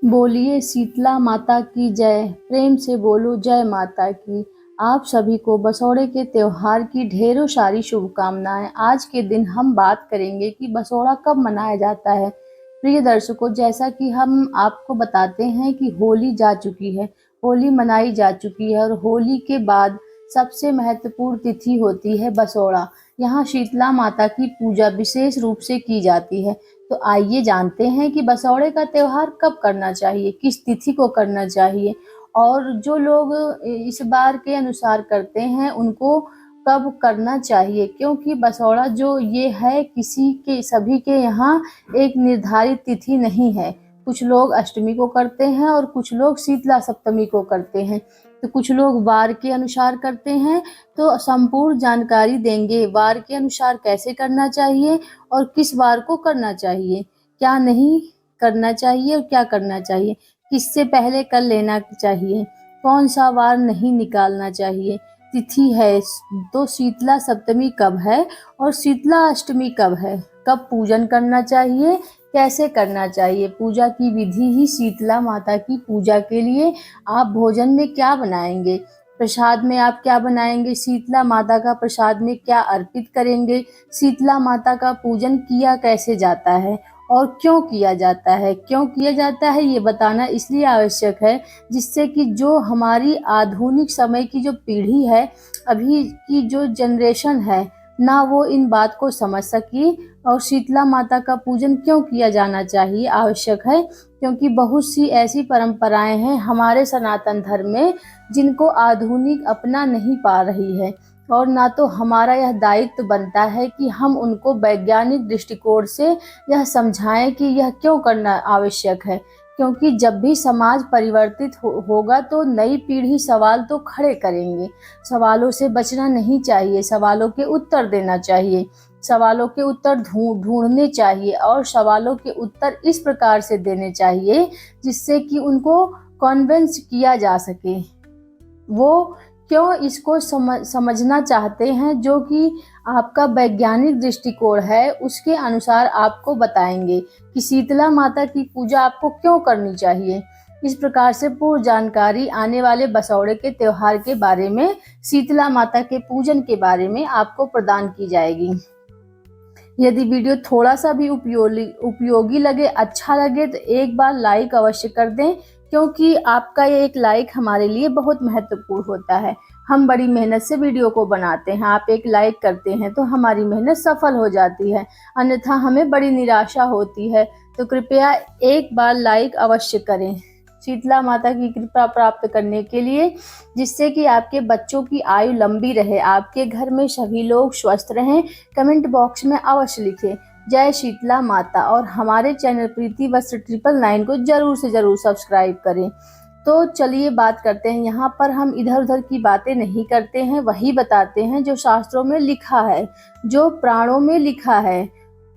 बोलिए शीतला माता की जय। प्रेम से बोलो जय माता की। आप सभी को बसौड़े के त्योहार की ढेरों सारी शुभकामनाएं। आज के दिन हम बात करेंगे कि बसौड़ा कब मनाया जाता है। प्रिय दर्शकों, जैसा कि हम आपको बताते हैं कि होली जा चुकी है, होली मनाई जा चुकी है और होली के बाद सबसे महत्वपूर्ण तिथि होती है बसौड़ा। यहाँ शीतला माता की पूजा विशेष रूप से की जाती है। तो आइए जानते हैं कि बसौड़े का त्योहार कब करना चाहिए, किस तिथि को करना चाहिए और जो लोग इस बार के अनुसार करते हैं उनको कब करना चाहिए, क्योंकि बसौड़ा जो ये है किसी के सभी के यहाँ एक निर्धारित तिथि नहीं है। कुछ लोग अष्टमी को करते हैं और कुछ लोग शीतला सप्तमी को करते हैं, तो कुछ लोग वार के अनुसार करते हैं। तो संपूर्ण जानकारी देंगे वार के अनुसार कैसे करना चाहिए और किस वार को करना चाहिए, क्या नहीं करना चाहिए और क्या करना चाहिए, किससे पहले कर लेना चाहिए, कौन सा वार नहीं निकालना चाहिए, तिथि है तो शीतला सप्तमी कब है और शीतला अष्टमी कब है, कब पूजन करना चाहिए, कैसे करना चाहिए, पूजा की विधि ही शीतला माता की पूजा के लिए आप भोजन में क्या बनाएंगे, प्रसाद में आप क्या बनाएंगे, शीतला माता का प्रसाद में क्या अर्पित करेंगे, शीतला माता का पूजन किया कैसे जाता है और क्यों किया जाता है। क्यों किया जाता है ये बताना इसलिए आवश्यक है जिससे कि जो हमारी आधुनिक समय की जो पीढ़ी है, अभी की जो जनरेशन है ना, वो इन बात को समझ सकी और शीतला माता का पूजन क्यों किया जाना चाहिए आवश्यक है, क्योंकि बहुत सी ऐसी परंपराएं हैं हमारे सनातन धर्म में जिनको आधुनिक अपना नहीं पा रही है और ना तो हमारा यह दायित्व बनता है कि हम उनको वैज्ञानिक दृष्टिकोण से यह समझाएं कि यह क्यों करना आवश्यक है। क्योंकि जब भी समाज परिवर्तित होगा तो नई पीढ़ी सवाल तो खड़े करेंगे। सवालों से बचना नहीं चाहिए, सवालों के उत्तर देना चाहिए, सवालों के उत्तर ढूंढने चाहिए और सवालों के उत्तर इस प्रकार से देने चाहिए जिससे कि उनको कन्विंस किया जा सके। वो क्यों इसको समझना चाहते हैं, जो कि आपका वैज्ञानिक दृष्टिकोण है उसके अनुसार आपको बताएंगे कि शीतला माता की पूजा आपको क्यों करनी चाहिए। इस प्रकार से पूर्ण जानकारी आने वाले बसौड़े के त्योहार के बारे में, शीतला माता के पूजन के बारे में आपको प्रदान की जाएगी। यदि वीडियो थोड़ा सा भी उपयोगी लगे, अच्छा लगे तो एक बार लाइक अवश्य कर दें, क्योंकि आपका ये एक लाइक हमारे लिए बहुत महत्वपूर्ण होता है। हम बड़ी मेहनत से वीडियो को बनाते हैं, आप एक लाइक करते हैं तो हमारी मेहनत सफल हो जाती है, अन्यथा हमें बड़ी निराशा होती है। तो कृपया एक बार लाइक अवश्य करें शीतला माता की कृपा प्राप्त करने के लिए, जिससे कि आपके बच्चों की आयु लंबी रहे, आपके घर में सभी लोग स्वस्थ रहें। कमेंट बॉक्स में अवश्य लिखें जय शीतला माता और हमारे चैनल प्रीति वस्त्र 999 को जरूर से जरूर सब्सक्राइब करें। तो चलिए बात करते हैं। यहाँ पर हम इधर उधर की बातें नहीं करते हैं, वही बताते हैं जो शास्त्रों में लिखा है, जो पुराणों में लिखा है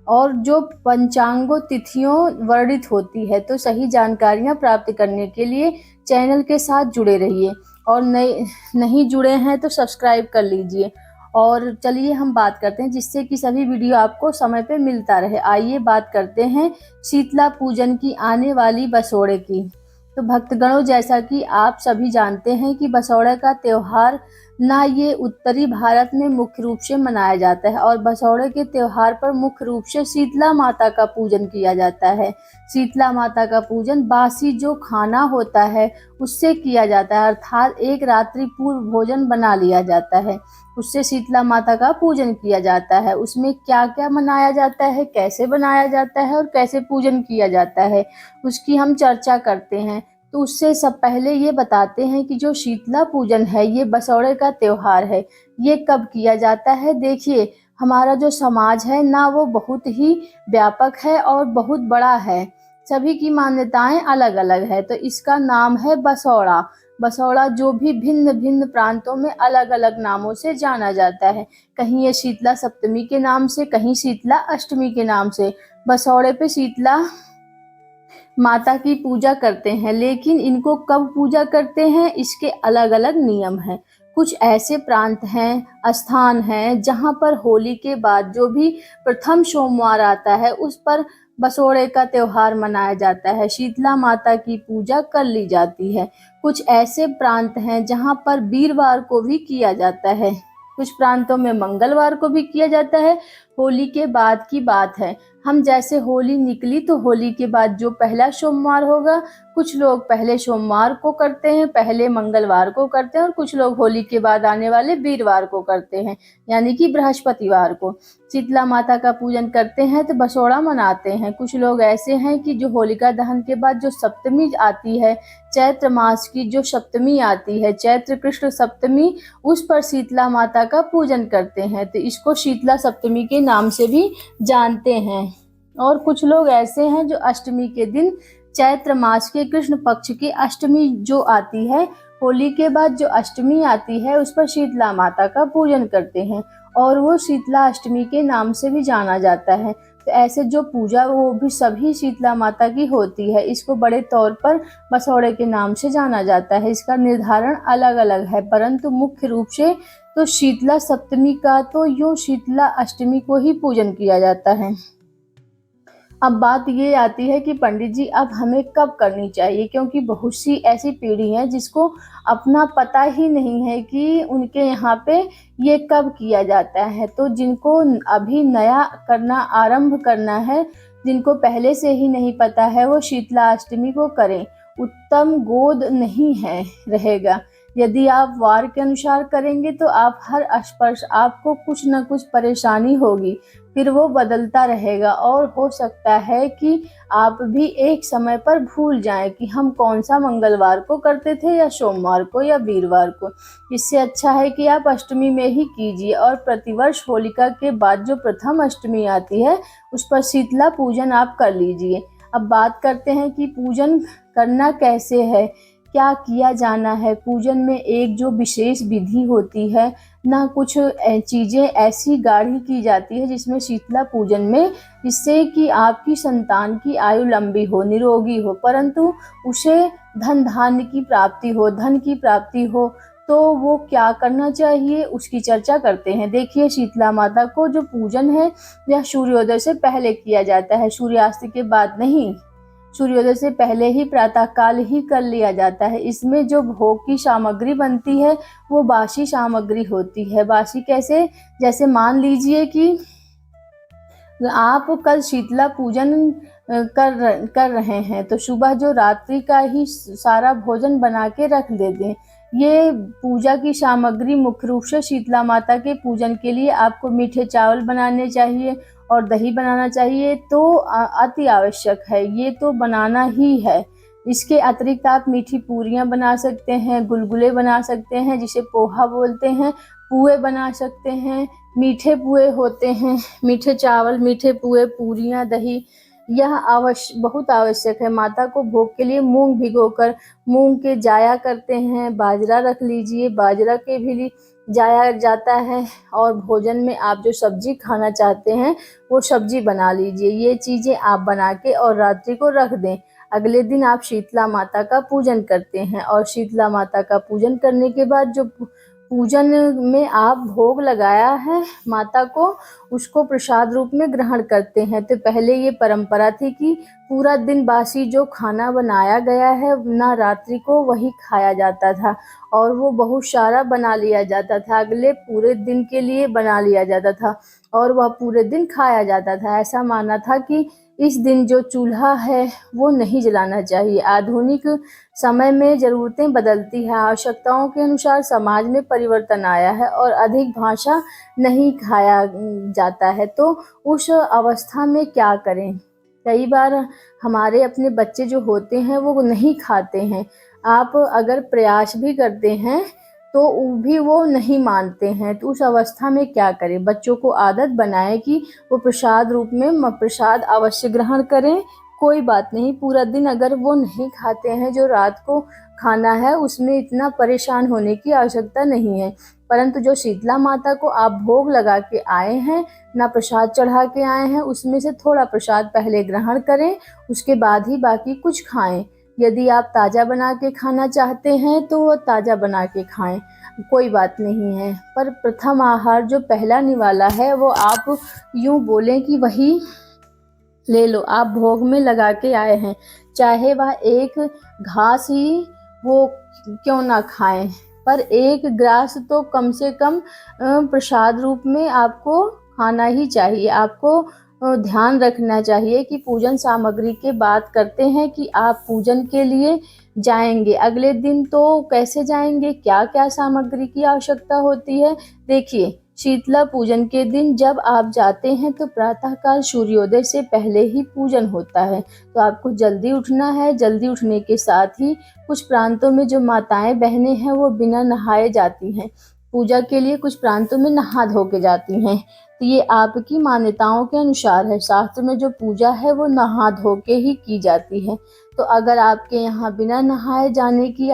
और जो पंचांगों तिथियों वर्णित होती है। तो सही जानकारियाँ प्राप्त करने के लिए चैनल के साथ जुड़े रहिए और नहीं जुड़े हैं तो सब्सक्राइब कर लीजिए। और चलिए हम बात करते हैं जिससे कि सभी वीडियो आपको समय पे मिलता रहे। आइए बात करते हैं शीतला पूजन की, आने वाली बसौड़े की। तो भक्तगणों, जैसा कि आप सभी जानते हैं कि बसौड़े का त्योहार ना ये उत्तरी भारत में मुख्य रूप से मनाया जाता है और बसौड़े के त्योहार पर मुख्य रूप से शीतला माता का पूजन किया जाता है। शीतला माता का पूजन बासी जो खाना होता है उससे किया जाता है, अर्थात एक रात्रि पूर्व भोजन बना लिया जाता है, उससे शीतला माता का पूजन किया जाता है। उसमें क्या क्या बनाया जाता है, कैसे बनाया जाता है और कैसे पूजन किया जाता है, उसकी हम चर्चा करते हैं। तो उससे सब पहले ये बताते हैं कि जो शीतला पूजन है ये बसौड़े का त्योहार है, ये कब किया जाता है। देखिए, हमारा जो समाज है ना, वो बहुत ही व्यापक है और बहुत बड़ा है, सभी की मान्यताएं अलग अलग है। तो इसका नाम है बसौड़ा। बसौड़ा जो भी भिन्न भिन्न प्रांतों में अलग अलग नामों से जाना जाता है। कहीं ये शीतला सप्तमी के नाम से, कहीं शीतला अष्टमी के नाम से। बसौड़े पे शीतला माता की पूजा करते हैं, लेकिन इनको कब पूजा करते हैं इसके अलग अलग नियम हैं। कुछ ऐसे प्रांत हैं, स्थान हैं जहां पर होली के बाद जो भी प्रथम सोमवार आता है उस पर बसोड़े का त्योहार मनाया जाता है। शीतला माता की पूजा कर ली जाती है। कुछ ऐसे प्रांत हैं जहाँ पर वीरवार को भी किया जाता है, कुछ प्रांतों में मंगलवार को भी किया जाता है। होली के बाद की बात है, हम जैसे होली निकली तो होली के बाद जो पहला सोमवार होगा, कुछ लोग पहले सोमवार को करते हैं, पहले मंगलवार को करते हैं, और कुछ लोग होली के बाद आने वाले वीरवार को करते हैं, यानी कि बृहस्पतिवार को। शीतला माता का पूजन करते हैं तो बसोड़ा मनाते हैं। कुछ लोग ऐसे हैं कि जो होलिका दहन के बाद जो सप्तमी आती है, चैत्र मास की जो सप्तमी आती है, चैत्र कृष्ण सप्तमी, उस पर शीतला माता का पूजन करते हैं, तो इसको शीतला सप्तमी के नाम से भी जानते हैं। और कुछ लोग ऐसे हैं जो अष्टमी के दिन, चैत्र मास के कृष्ण पक्ष की अष्टमी जो आती है, होली के बाद जो अष्टमी आती है, उस पर शीतला माता का पूजन करते हैं, और वो शीतला अष्टमी के नाम से भी जाना जाता है। तो ऐसे जो पूजा वो भी सभी शीतला माता की होती है। इसको बड़े तौर पर बसौड़े के नाम से जाना जाता है। इसका निर्धारण अलग अलग है, परंतु मुख्य रूप से तो शीतला सप्तमी का तो यूँ शीतला अष्टमी को ही पूजन किया जाता है। अब बात ये आती है कि पंडित जी अब हमें कब करनी चाहिए, क्योंकि बहुत सी ऐसी पीढ़ी है जिसको अपना पता ही नहीं है कि उनके यहाँ पे ये कब किया जाता है। तो जिनको अभी नया करना आरंभ करना है, जिनको पहले से ही नहीं पता है, वो शीतला अष्टमी को करें, उत्तम गोद नहीं है रहेगा। यदि आप वार के अनुसार करेंगे तो आप हर स्पर्श आपको कुछ न कुछ परेशानी होगी, फिर वो बदलता रहेगा, और हो सकता है कि आप भी एक समय पर भूल जाएं कि हम कौन सा मंगलवार को करते थे, या सोमवार को, या वीरवार को। इससे अच्छा है कि आप अष्टमी में ही कीजिए, और प्रतिवर्ष होलिका के बाद जो प्रथम अष्टमी आती है, उस पर शीतला पूजन आप कर लीजिए। अब बात करते हैं कि पूजन करना कैसे है, क्या किया जाना है। पूजन में एक जो विशेष विधि होती है, ना कुछ चीज़ें ऐसी गाढ़ी की जाती है जिसमें शीतला पूजन में, जिससे कि आपकी संतान की आयु लंबी हो, निरोगी हो, परंतु उसे धन धान्य की प्राप्ति हो, धन की प्राप्ति हो, तो वो क्या करना चाहिए उसकी चर्चा करते हैं। देखिए, शीतला माता को जो पूजन है यह सूर्योदय से पहले किया जाता है, सूर्यास्त के बाद नहीं। सूर्योदय से पहले ही प्रातः काल ही कर लिया जाता है। इसमें जो भोग की सामग्री बनती है वो बासी सामग्री होती है। बासी कैसे? जैसे मान लीजिए कि आप कल शीतला पूजन कर रहे हैं, तो सुबह जो रात्रि का ही सारा भोजन बना के रख दे दें। ये पूजा की सामग्री मुख्य रूप से शीतला माता के पूजन के लिए आपको मीठे चावल बनाने चाहिए और दही बनाना चाहिए, तो अति आवश्यक है, ये तो बनाना ही है। इसके अतिरिक्त आप मीठी पूरियां बना सकते हैं, गुलगुले बना सकते हैं जिसे पोहा बोलते हैं, पुए बना सकते हैं, मीठे पुए होते हैं, मीठे चावल, मीठे पुए, पूरियां, दही, यह बहुत आवश्यक है। माता को भोग के लिए मूंग भिगोकर मूंग के जाया करते हैं, बाजरा रख लीजिए, बाजरा के भी जाया जाता है, और भोजन में आप जो सब्जी खाना चाहते हैं वो सब्जी बना लीजिए। ये चीज़ें आप बना के और रात्रि को रख दें। अगले दिन आप शीतला माता का पूजन करते हैं, और शीतला माता का पूजन करने के बाद जो पूजन में आप भोग लगाया है माता को, उसको प्रसाद रूप में ग्रहण करते हैं। तो पहले ये परंपरा थी कि पूरा दिन बासी जो खाना बनाया गया है ना, रात्रि को वही खाया जाता था, और वो बहुत सारा बना लिया जाता था, अगले पूरे दिन के लिए बना लिया जाता था, और वह पूरे दिन खाया जाता था। ऐसा माना था कि इस दिन जो चूल्हा है वो नहीं जलाना चाहिए। आधुनिक समय में ज़रूरतें बदलती हैं, आवश्यकताओं के अनुसार समाज में परिवर्तन आया है, और अधिक भाषा नहीं खाया जाता है। तो उस अवस्था में क्या करें? कई बार हमारे अपने बच्चे जो होते हैं वो नहीं खाते हैं। आप अगर प्रयास भी करते हैं तो भी वो नहीं मानते हैं, तो उस अवस्था में क्या करें? बच्चों को आदत बनाएं कि वो प्रसाद रूप में प्रसाद अवश्य ग्रहण करें। कोई बात नहीं, पूरा दिन अगर वो नहीं खाते हैं, जो रात को खाना है उसमें इतना परेशान होने की आवश्यकता नहीं है। परंतु जो शीतला माता को आप भोग लगा के आए हैं, ना प्रसाद चढ़ा के आए हैं, उसमें से थोड़ा प्रसाद पहले ग्रहण करें, उसके बाद ही बाकी कुछ खाएं। यदि आप ताज़ा बना के खाना चाहते हैं तो वो ताज़ा बना के खाएं, कोई बात नहीं है। पर प्रथम आहार जो पहला निवाला है वो आप यूँ बोलें कि वही ले लो, आप भोग में लगा के आए हैं, चाहे वह एक घास ही वो क्यों ना खाएं, पर एक ग्रास तो कम से कम प्रसाद रूप में आपको खाना ही चाहिए। आपको ध्यान रखना चाहिए कि पूजन सामग्री की बात करते हैं कि आप पूजन के लिए जाएंगे, अगले दिन तो कैसे जाएंगे, क्या क्या सामग्री की आवश्यकता होती है। देखिए, शीतला पूजन के दिन जब आप जाते हैं तो प्रातःकाल सूर्योदय से पहले ही पूजन होता है, तो आपको जल्दी उठना है। जल्दी उठने के साथ ही कुछ प्रांतों में जो माताएं बहनें हैं वो बिना नहाए जाती हैं पूजा के लिए, कुछ प्रांतों में नहा धो के जाती हैं। तो ये आपकी मान्यताओं के अनुसार है, शास्त्र में जो पूजा है वो नहा धो के ही की जाती है। तो अगर आपके यहाँ बिना नहाए जाने की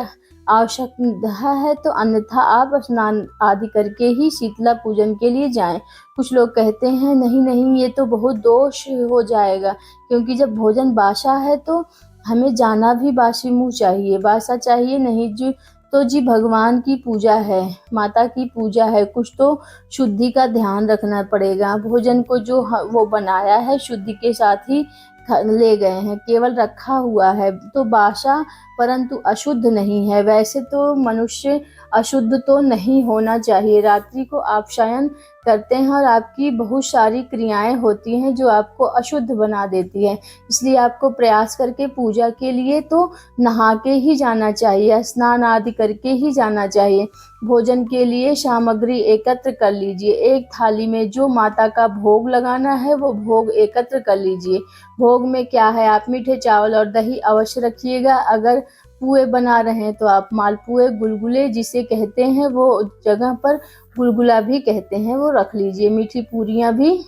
आवश्यकता है तो अन्यथा आप स्नान आदि करके ही शीतला पूजन के लिए जाएं। कुछ लोग कहते हैं नहीं नहीं, ये तो बहुत दोष हो जाएगा, क्योंकि जब भोजन बासा है तो हमें जाना भी बासी मुँह चाहिए, बासा चाहिए नहीं। जो तो जी भगवान की पूजा है, माता की पूजा है, कुछ तो शुद्धि का ध्यान रखना पड़ेगा। भोजन को जो वो बनाया है शुद्धि के साथ ही ले गए हैं, केवल रखा हुआ है तो बासा परंतु अशुद्ध नहीं है। वैसे तो मनुष्य अशुद्ध तो नहीं होना चाहिए। रात्रि को आप शयन करते हैं और आपकी बहुत सारी क्रियाएं होती हैं जो आपको अशुद्ध बना देती है, इसलिए आपको प्रयास करके पूजा के लिए तो नहा के ही जाना चाहिए, स्नान आदि करके ही जाना चाहिए। भोजन के लिए सामग्री एकत्र कर लीजिए, एक थाली में जो माता का भोग लगाना है वो भोग एकत्र कर लीजिए। भोग में क्या है, आप मीठे चावल और दही अवश्य रखिएगा। अगर पुए बना रहे हैं तो आप मालपुए, गुलगुले जिसे कहते हैं वो जगह पर गुलगुला भी कहते हैं वो रख लीजिए। मीठी पूरियां भी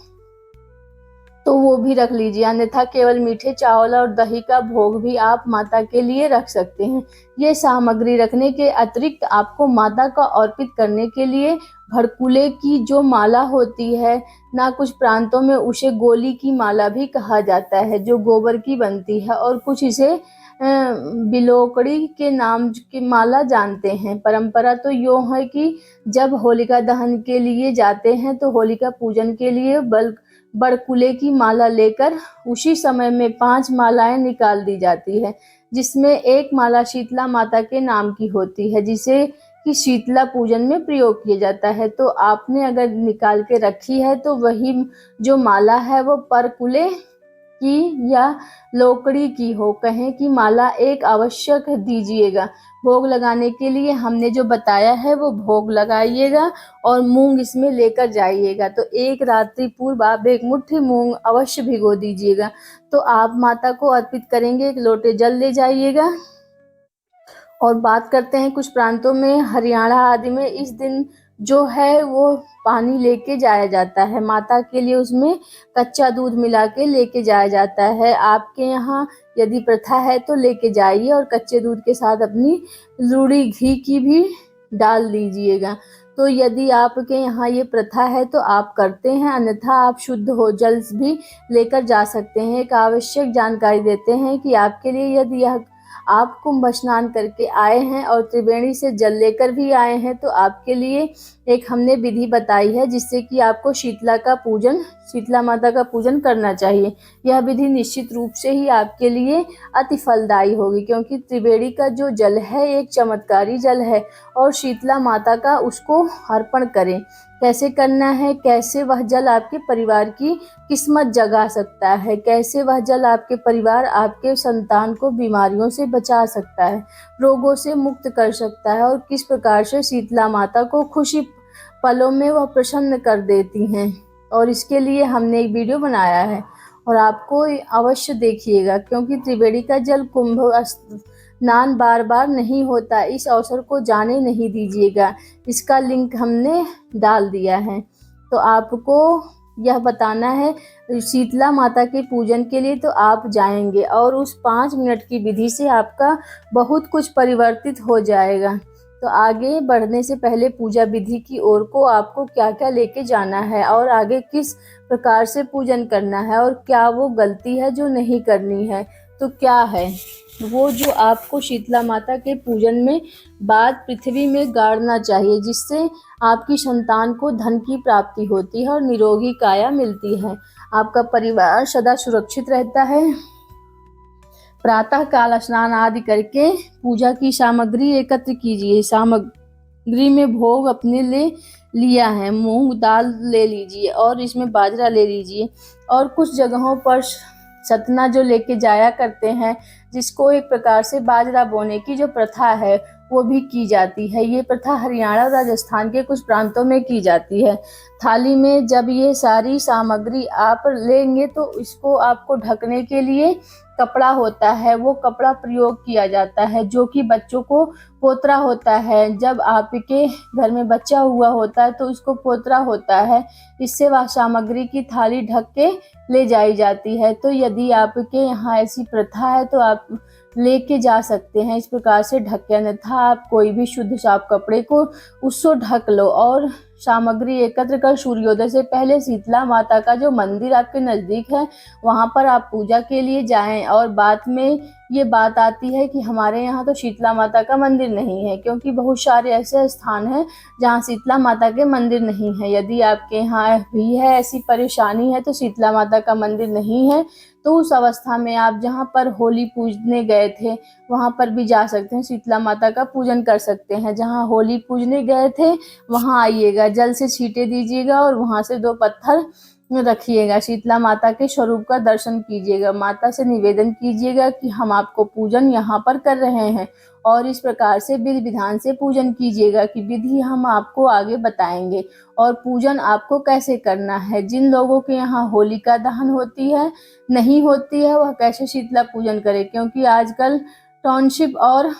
तो वो भी रख लीजिए, अन्यथा केवल मीठे चावल और दही का भोग भी आप माता के लिए रख सकते हैं। ये सामग्री रखने के अतिरिक्त आपको माता का अर्पित करने के लिए भड़कुले की जो माला होती है ना, कुछ प्रांतों में उसे गोली की माला भी कहा जाता है जो गोबर की बनती है, और कुछ इसे बिलोकड़ी के नाम की माला जानते हैं। परंपरा तो यो है कि जब होलिका दहन के लिए जाते हैं तो होलिका पूजन के लिए बड़कुले की माला लेकर उसी समय में 5 मालाएं निकाल दी जाती है, जिसमें एक माला शीतला माता के नाम की होती है, जिसे कि शीतला पूजन में प्रयोग किया जाता है। तो आपने अगर निकाल के रखी है तो वही जो माला है वो परकुले की या लोकड़ी की हो, कहें कि माला एक आवश्यक दीजिएगा। भोग लगाने के लिए हमने जो बताया है वो भोग लगाइएगा और मूंग इसमें लेकर जाइएगा। तो एक रात्रि पूर्व आप एक मुट्ठी मूंग अवश्य भिगो दीजिएगा। तो आप माता को अर्पित करेंगे, एक लोटे जल ले जाइएगा। और बात करते हैं कुछ प्रांतों में, हरियाणा आदि में इस दिन जो है वो पानी लेके जाया जाता है माता के लिए, उसमें कच्चा दूध मिला के लेके जाया जाता है। आपके यहाँ यदि प्रथा है तो लेके जाइए और कच्चे दूध के साथ अपनी लूड़ी घी की भी डाल दीजिएगा। तो यदि आपके यहाँ ये प्रथा है तो आप करते हैं, अन्यथा आप शुद्ध हो जल भी लेकर जा सकते हैं। एक आवश्यक जानकारी देते हैं कि आपके लिए यदि यह आप कुंभ स्नान करके आए हैं और त्रिवेणी से जल लेकर भी आए हैं तो आपके लिए एक हमने विधि बताई है जिससे कि आपको शीतला माता का पूजन करना चाहिए। यह विधि निश्चित रूप से ही आपके लिए अति फलदायी होगी, क्योंकि त्रिवेणी का जो जल है एक चमत्कारी जल है और शीतला माता का उसको अर्पण करें। कैसे करना है, कैसे वह जल आपके परिवार की किस्मत जगा सकता है, कैसे वह जल आपके परिवार, आपके संतान को बीमारियों से बचा सकता है, रोगों से मुक्त कर सकता है, और किस प्रकार से शीतला माता को खुशी पलों में वह प्रसन्न कर देती हैं। और इसके लिए हमने एक वीडियो बनाया है और आपको अवश्य देखिएगा, क्योंकि त्रिवेणी का जल कुंभ स्नान बार बार नहीं होता, इस अवसर को जाने नहीं दीजिएगा। इसका लिंक हमने डाल दिया है। तो आपको यह बताना है, शीतला माता के पूजन के लिए तो आप जाएंगे और उस 5 मिनट की विधि से आपका बहुत कुछ परिवर्तित हो जाएगा। तो आगे बढ़ने से पहले पूजा विधि की ओर को आपको क्या क्या लेके जाना है और आगे किस प्रकार से पूजन करना है और क्या वो गलती है जो नहीं करनी है, तो क्या है वो जो आपको शीतला माता के पूजन में बाद पृथ्वी में गाड़ना चाहिए, जिससे आपकी संतान को धन की प्राप्ति होती है और निरोगी काया मिलती है। आपका परिवार सदा सुरक्षित रहता है। प्रातः काल स्नान आदि करके पूजा की सामग्री एकत्र कीजिए। सामग्री में भोग अपने लिए लिया है, मूंग दाल ले लीजिए और इसमें बाजरा ले लीजिए, और कुछ जगहों पर सतना जो लेके जाया करते हैं, जिसको एक प्रकार से बाजरा बोने की जो प्रथा है वो भी की जाती है। ये प्रथा हरियाणा और राजस्थान के कुछ प्रांतों में की जाती है। थाली में जब ये सारी सामग्री आप लेंगे तो इसको आपको ढकने के लिए कपड़ा होता है, वो कपड़ा प्रयोग किया जाता है, जो कि बच्चों को पोतरा होता है। जब आपके घर में बच्चा हुआ होता है तो इसको पोतरा होता है। इससे वह सामग्री की थाली ढक के ले जाई जाती है। तो यदि आपके यहाँ ऐसी प्रथा है तो आप लेके जा सकते हैं इस प्रकार से ढक के, अन्यथा आप कोई भी शुद्ध साफ कपड़े को उसको ढक लो। और सामग्री एकत्र कर सूर्योदय से पहले शीतला माता का जो मंदिर आपके नज़दीक है वहाँ पर आप पूजा के लिए जाएं। और बाद में ये बात आती है कि हमारे यहाँ तो शीतला माता का मंदिर नहीं है, क्योंकि बहुत सारे ऐसे स्थान हैं जहाँ शीतला माता के मंदिर नहीं है। यदि आपके यहाँ भी है ऐसी परेशानी है तो शीतला माता का मंदिर नहीं है, तो उस अवस्था में आप जहाँ पर होली पूजने गए थे वहाँ पर भी जा सकते हैं, शीतला माता का पूजन कर सकते हैं। जहाँ होली पूजने गए थे वहाँ आइएगा, जल से छींटे दीजिएगा और वहाँ से 2 पत्थर रखिएगा, शीतला माता के स्वरूप का दर्शन कीजिएगा। माता से निवेदन कीजिएगा कि हम आपको पूजन यहाँ पर कर रहे हैं, और इस प्रकार से विधि विधान से पूजन कीजिएगा कि विधि हम आपको आगे बताएंगे और पूजन आपको कैसे करना है। जिन लोगों के यहाँ होलिका दहन होती है नहीं होती है वह कैसे शीतला पूजन करे, क्योंकि आजकल टाउनशिप और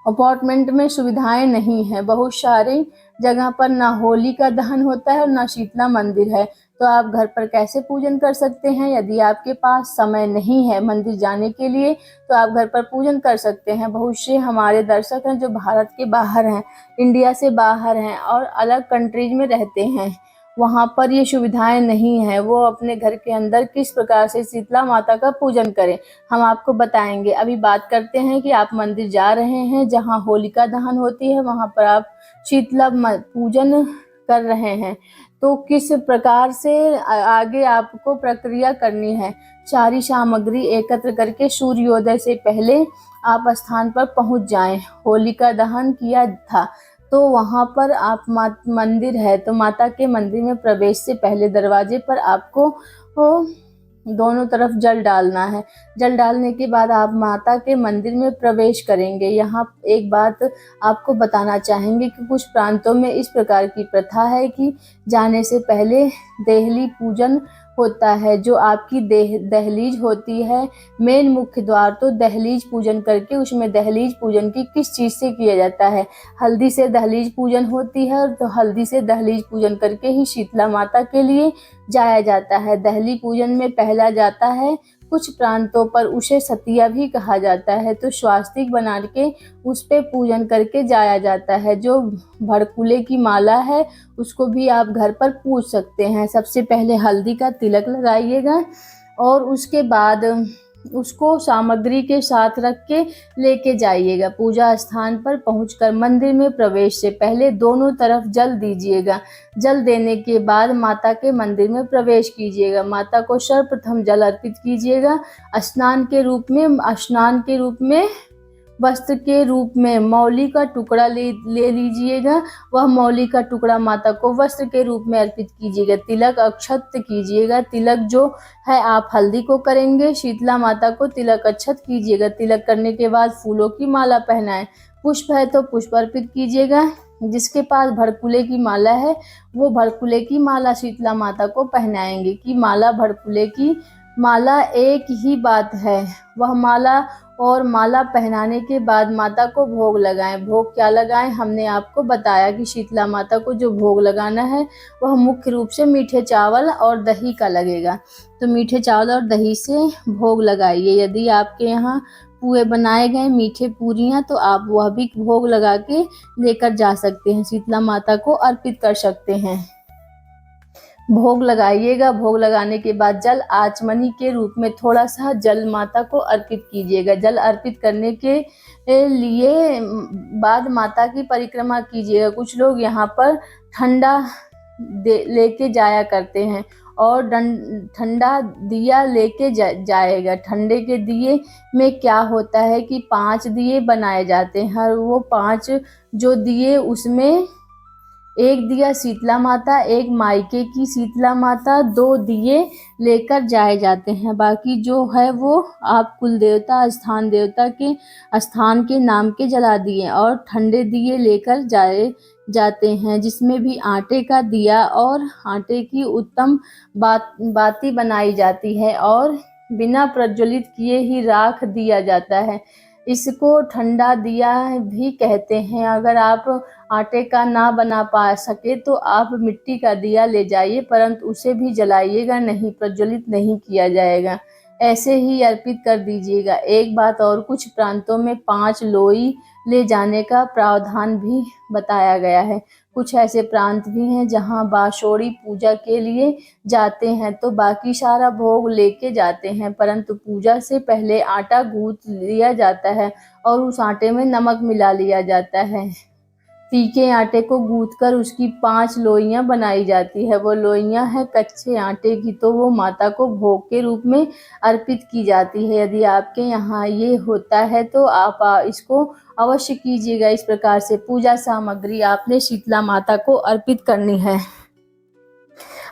अपार्टमेंट में सुविधाएं नहीं है। बहुत सारी जगह पर ना होली का दहन होता है और ना शीतला मंदिर है, तो आप घर पर कैसे पूजन कर सकते हैं। यदि आपके पास समय नहीं है मंदिर जाने के लिए तो आप घर पर पूजन कर सकते हैं। बहुत से हमारे दर्शक हैं जो भारत के बाहर हैं, इंडिया से बाहर हैं और अलग कंट्रीज में रहते हैं, वहाँ पर ये सुविधाएं नहीं है। वो अपने घर के अंदर किस प्रकार से शीतला माता का पूजन करें हम आपको बताएंगे। अभी बात करते हैं कि आप मंदिर जा रहे हैं जहाँ होलिका दहन होती है, वहाँ पर आप शीतला पूजन कर रहे हैं, तो किस प्रकार से आगे आपको प्रक्रिया करनी है। सारी सामग्री एकत्र करके सूर्योदय से पहले आप स्थान पर पहुंच जाएं। होलिका दहन किया था तो वहाँ पर आप मंदिर है तो माता के मंदिर में प्रवेश से पहले दरवाजे पर आपको दोनों तरफ जल डालना है। जल डालने के बाद आप माता के मंदिर में प्रवेश करेंगे। यहाँ एक बात आपको बताना चाहेंगे कि कुछ प्रांतों में इस प्रकार की प्रथा है कि जाने से पहले देहली पूजन होता है, जो आपकी दहलीज होती है, मेन मुख्य द्वार, तो दहलीज पूजन करके उसमें दहलीज पूजन की किस चीज़ से किया जाता है, हल्दी से दहलीज पूजन होती है, तो हल्दी से दहलीज पूजन करके ही शीतला माता के लिए जाया जाता है। दहली पूजन में पहला जाता है, कुछ प्रांतों पर उसे सतिया भी कहा जाता है, तो स्वास्तिक बना के उस पे पूजन करके जाया जाता है। जो भड़कुले की माला है उसको भी आप घर पर पूज सकते हैं। सबसे पहले हल्दी का तिलक लगाइएगा और उसके बाद उसको सामग्री के साथ रख के लेके जाइएगा। पूजा स्थान पर पहुंचकर मंदिर में प्रवेश से पहले दोनों तरफ जल दीजिएगा। जल देने के बाद माता के मंदिर में प्रवेश कीजिएगा। माता को सर्वप्रथम जल अर्पित कीजिएगा। स्नान के रूप में वस्त्र के रूप में मौली का टुकड़ा ले लीजिएगा। वह मौली का टुकड़ा माता को वस्त्र के रूप में अर्पित कीजिएगा। तिलक अक्षत कीजिएगा। तिलक जो है आप हल्दी को करेंगे, शीतला माता को तिलक अक्षत कीजिएगा। तिलक करने के बाद फूलों की माला पहनाएं। पुष्प है तो पुष्प अर्पित कीजिएगा। जिसके पास भड़कुले की माला है वो भड़कुले की माला शीतला माता को पहनाएंगे। कि माला भड़कुले की माला एक ही बात है। वह माला और माला पहनाने के बाद माता को भोग लगाएं। भोग क्या लगाएं हमने आपको बताया कि शीतला माता को जो भोग लगाना है वह मुख्य रूप से मीठे चावल और दही का लगेगा। तो मीठे चावल और दही से भोग लगाइए। यदि आपके यहाँ पुए बनाए गए मीठे पूरियाँ तो आप वह भी भोग लगा के लेकर जा सकते हैं, शीतला माता को अर्पित कर सकते हैं। भोग लगाइएगा। भोग लगाने के बाद जल आचमनी के रूप में थोड़ा सा जल माता को अर्पित कीजिएगा। जल अर्पित करने के लिए बाद माता की परिक्रमा कीजिएगा। कुछ लोग यहाँ पर ठंडा लेके जाया करते हैं और ठंडा दिया लेके जाएगा। ठंडे के दिए में क्या होता है कि 5 दिए बनाए जाते हैं, और वो 5 जो दिए उसमें एक दिया शीतला माता, एक मायके की शीतला माता, 2 दिए लेकर जाए जाते हैं। बाकी जो है वो आप कुल देवता स्थान देवता के स्थान के नाम के जला दिए और ठंडे दिए लेकर जाए जाते हैं, जिसमें भी आटे का दिया और आटे की उत्तम बाती बनाई जाती है और बिना प्रज्वलित किए ही राख दिया जाता है। इसको ठंडा दिया भी कहते हैं। अगर आप आटे का ना बना पा सके तो आप मिट्टी का दिया ले जाइए, परंतु उसे भी जलाइएगा नहीं, प्रज्वलित नहीं किया जाएगा, ऐसे ही अर्पित कर दीजिएगा। एक बात और, कुछ प्रांतों में 5 लोई ले जाने का प्रावधान भी बताया गया है। कुछ ऐसे प्रांत भी हैं जहाँ बांसुरी पूजा के लिए जाते हैं तो बाकी सारा भोग लेके जाते हैं, परंतु पूजा से पहले आटा गूंथ लिया जाता है और उस आटे में नमक मिला लिया जाता है। फीके आटे को गूंथकर उसकी 5 लोइयां बनाई जाती है। वो लोइयां हैं कच्चे आटे की, तो वो माता को भोग के रूप में अर्पित की जाती है। यदि आपके यहाँ ये होता है तो आप इसको अवश्य कीजिएगा। इस प्रकार से पूजा सामग्री आपने शीतला माता को अर्पित करनी है।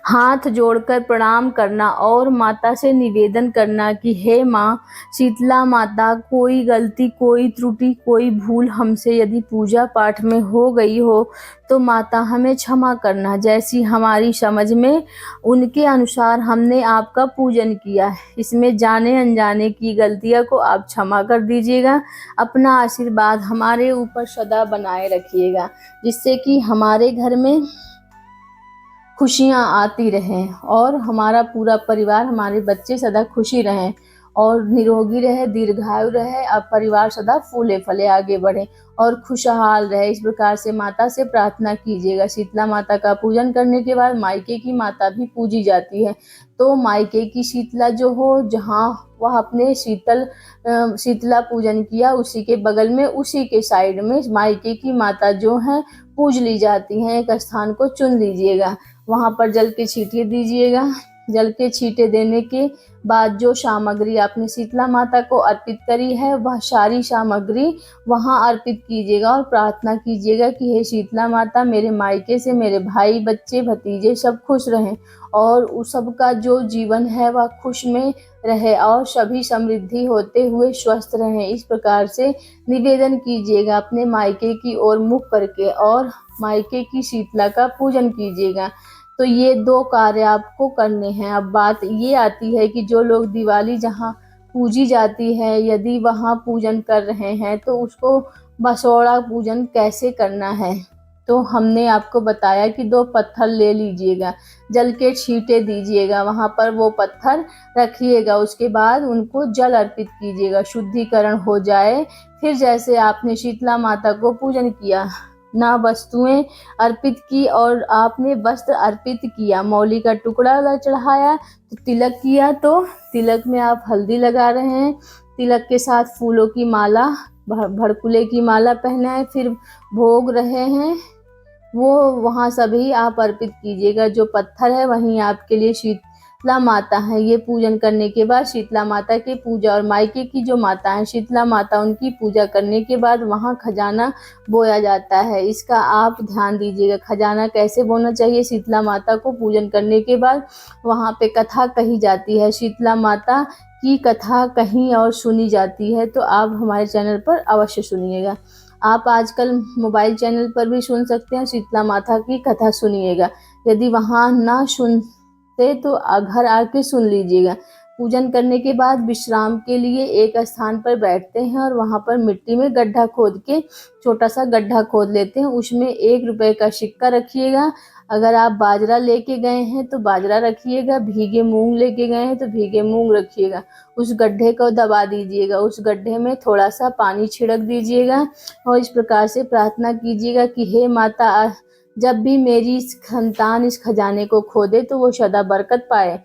हाथ जोड़कर प्रणाम करना और माता से निवेदन करना कि हे माँ शीतला माता, कोई गलती, कोई त्रुटि, कोई भूल हमसे यदि पूजा पाठ में हो गई हो तो माता हमें क्षमा करना। जैसी हमारी समझ में उनके अनुसार हमने आपका पूजन किया है, इसमें जाने अनजाने की गलतियाँ को आप क्षमा कर दीजिएगा। अपना आशीर्वाद हमारे ऊपर सदा बनाए रखिएगा, जिससे कि हमारे घर में खुशियाँ आती रहें और हमारा पूरा परिवार, हमारे बच्चे सदा खुशी रहें और निरोगी रहे, दीर्घायु रहे, और परिवार सदा फूले फले आगे बढ़े और खुशहाल रहे। इस प्रकार से माता से प्रार्थना कीजिएगा। शीतला माता का पूजन करने के बाद मायके की माता भी पूजी जाती है। तो मायके की शीतला जो हो, जहाँ वह अपने शीतला पूजन किया उसी के बगल में, उसी के साइड में मायके की माता जो है पूज ली जाती हैं। एक स्थान को चुन लीजिएगा, वहाँ पर जल के छींटे दीजिएगा। जल के छींटे देने के बाद जो सामग्री आपने शीतला माता को अर्पित करी है वह सारी सामग्री वहाँ अर्पित कीजिएगा और प्रार्थना कीजिएगा कि हे शीतला माता, मेरे मायके से मेरे भाई, बच्चे, भतीजे सब खुश रहें और उस सबका जो जीवन है वह खुश में रहे और सभी समृद्धि होते हुए स्वस्थ रहें। इस प्रकार से निवेदन कीजिएगा अपने मायके की ओर मुख करके और मायके की शीतला का पूजन कीजिएगा। तो ये 2 कार्य आपको करने हैं। अब बात ये आती है कि जो लोग दिवाली जहाँ पूजी जाती है यदि वहाँ पूजन कर रहे हैं तो उसको बसौड़ा पूजन कैसे करना है। तो हमने आपको बताया कि 2 पत्थर ले लीजिएगा, जल के छींटे दीजिएगा, वहाँ पर वो पत्थर रखिएगा, उसके बाद उनको जल अर्पित कीजिएगा, शुद्धिकरण हो जाए। फिर जैसे आपने शीतला माता को पूजन किया, ना वस्तुएं अर्पित की और आपने वस्त्र अर्पित किया, मौली का टुकड़ा चढ़ाया, तो तिलक किया, तो तिलक में आप हल्दी लगा रहे हैं, तिलक के साथ फूलों की माला, भड़कुले की माला पहनाए, फिर भोग रहे हैं, वो वहाँ सभी आप अर्पित कीजिएगा। जो पत्थर है वहीं आपके लिए शीतला माता है। ये पूजन करने के बाद शीतला माता की पूजा और मायके की जो माता है शीतला माता, उनकी पूजा करने के बाद वहाँ खजाना बोया जाता है। इसका आप ध्यान दीजिएगा। खजाना कैसे बोना चाहिए? शीतला माता को पूजन करने के बाद वहाँ पे कथा कही जाती है, शीतला माता की कथा कहीं और सुनी जाती है, तो आप हमारे चैनल पर अवश्य सुनिएगा। आप आजकल मोबाइल चैनल पर भी सुन सकते हैं, शीतला माता की कथा सुनिएगा। यदि वहाँ ना सुनते तो घर आके सुन लीजिएगा। पूजन करने के बाद विश्राम के लिए एक स्थान पर बैठते हैं और वहाँ पर मिट्टी में गड्ढा खोद के, छोटा सा गड्ढा खोद लेते हैं, उसमें 1 रुपए का सिक्का रखिएगा। अगर आप बाजरा लेके गए हैं तो बाजरा रखिएगा, भीगे मूंग लेके गए हैं तो भीगे मूंग रखिएगा। उस गड्ढे को दबा दीजिएगा, उस गड्ढे में थोड़ा सा पानी छिड़क दीजिएगा और इस प्रकार से प्रार्थना कीजिएगा कि हे माता, जब भी मेरी संतान इस खजाने को खोदे तो वो सदा बरकत पाए,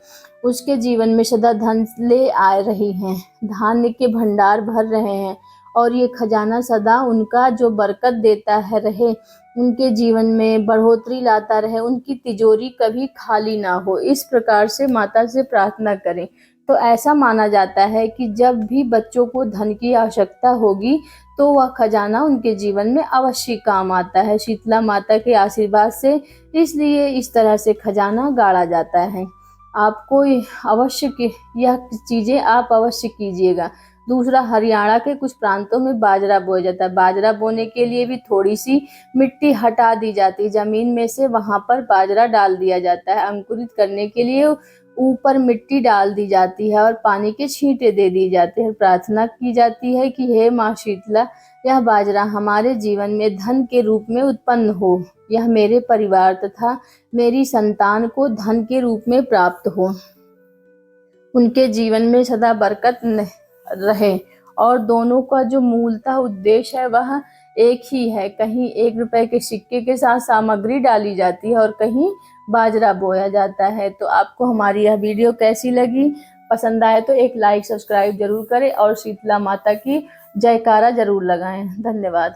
उसके जीवन में सदा धन ले आ रही हैं, धान्य के भंडार भर रहे हैं और ये खजाना सदा उनका जो बरकत देता है रहे। उनके जीवन में बढ़ोतरी लाता रहे, उनकी तिजोरी कभी खाली ना हो, इस प्रकार से माता से प्रार्थना करें। तो ऐसा माना जाता है कि जब भी बच्चों को धन की आवश्यकता होगी तो वह खजाना उनके जीवन में अवश्य काम आता है शीतला माता के आशीर्वाद से। इसलिए इस तरह से खजाना गाड़ा जाता है। आपको यह चीज़ें आप अवश्य कीजिएगा। दूसरा, हरियाणा के कुछ प्रांतों में बाजरा बोया जाता है। बाजरा बोने के लिए भी थोड़ी सी मिट्टी हटा दी जाती है जमीन में से, वहां पर बाजरा डाल दिया जाता है। अंकुरित करने के लिए ऊपर मिट्टी डाल दी जाती है और पानी के छींटे दे दी जाते हैं। प्रार्थना की जाती है कि हे माँ शीतला, यह बाजरा हमारे जीवन में धन के रूप में उत्पन्न हो, यह मेरे परिवार तथा मेरी संतान को धन के रूप में प्राप्त हो, उनके जीवन में सदा बरकत रहे। और दोनों का जो मूलतः उद्देश्य है वह एक ही है। कहीं 1 रुपए के सिक्के के साथ सामग्री डाली जाती है और कहीं बाजरा बोया जाता है। तो आपको हमारी यह वीडियो कैसी लगी? पसंद आए तो एक लाइक सब्सक्राइब जरूर करें और शीतला माता की जयकारा जरूर लगाएं। धन्यवाद।